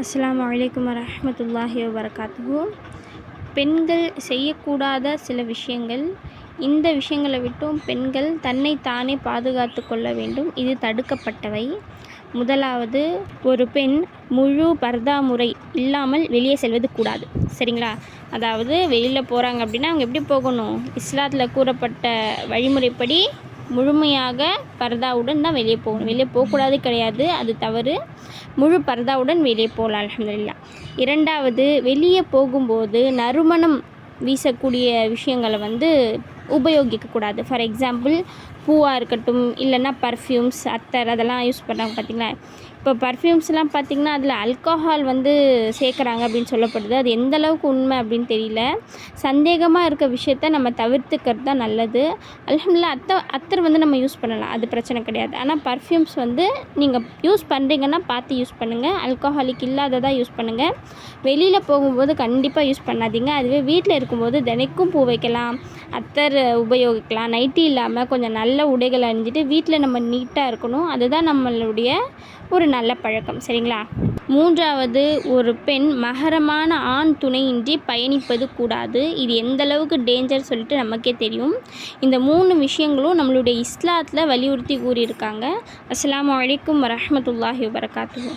அஸ்ஸலாமு அலைக்கும் வரஹ்மத்துல்லாஹி வபரகாத்துஹு. பெண்கள் செய்யக்கூடாத சில விஷயங்கள். இந்த விஷயங்களை விட்டும் பெண்கள் தன்னை தானே பாதுகாத்து கொள்ள வேண்டும். இது தடுக்கப்பட்டவை. முதலாவது, ஒரு பெண் முழு பர்தா முறை இல்லாமல் வெளியே செல்வது கூடாது. சரிங்களா? அதாவது வெளியில் போகிறாங்க அப்படின்னா அவங்க எப்படி போகணும்? இஸ்லாத்தில் கூறப்பட்ட வழிமுறைப்படி முழுமையாக பர்தாவுடன் தான் வெளியே போகணும். வெளியே போகக்கூடாது கிடையாது, அது தவறு. முழு பர்தாவுடன் வெளியே போகலாம், அல்ஹம்துலில்லாஹ். இரண்டாவது, வெளியே போகும்போது நறுமணம் வீசக்கூடிய விஷயங்களை உபயோகிக்கக்கூடாது. ஃபார் எக்ஸாம்பிள், பூவாக இருக்கட்டும், இல்லைன்னா பர்ஃப்யூம்ஸ், அத்தர் அதெல்லாம் யூஸ் பண்ணுறாங்க பார்த்திங்களா. இப்போ பர்ஃப்யூம்ஸ்லாம் பார்த்திங்கன்னா அதில் ஆல்கஹால் சேர்க்குறாங்க அப்படின்னு சொல்லப்படுது. அது எந்த அளவுக்கு உண்மை அப்படின்னு தெரியல. சந்தேகமாக இருக்க விஷயத்த நம்ம தவிர்த்துக்கிறது தான் நல்லது. அல்ஹம்துலில்லாஹ், அத்தர் நம்ம யூஸ் பண்ணலாம், அது பிரச்சனை கிடையாது. ஆனால் பர்ஃப்யூம்ஸ் நீங்கள் யூஸ் பண்ணுறீங்கன்னா பார்த்து யூஸ் பண்ணுங்கள். ஆல்கஹாலிக் இல்லாததாக யூஸ் பண்ணுங்கள். வெளியில் போகும்போது கண்டிப்பாக யூஸ் பண்ணாதீங்க. அதுவே வீட்டில் இருக்கும்போது தினைக்கும் பூ வைக்கலாம், அத்தர் உபயோகிக்கலாம். நைட்டி இல்லாமல் கொஞ்சம் நல்ல உடைகள் அணிஞ்சிட்டு வீட்டில் நம்ம நீட்டாக இருக்கணும். அதுதான் நம்மளுடைய ஒரு நல்ல பழக்கம். சரிங்களா? மூன்றாவது, ஒரு பெண் மஹரமான ஆண் துணையின்றி பயணிப்பது கூடாது. இது எந்த அளவுக்கு டேஞ்சர் சொல்லிட்டு நமக்கே தெரியும். இந்த 3 விஷயங்களும் நம்மளுடைய இஸ்லாத்தில் வலியுறுத்தி கூறியிருக்காங்க. அஸ்ஸலாமு அலைக்கும் வரஹ்மத்துல்லாஹி வபரகாத்துஹு.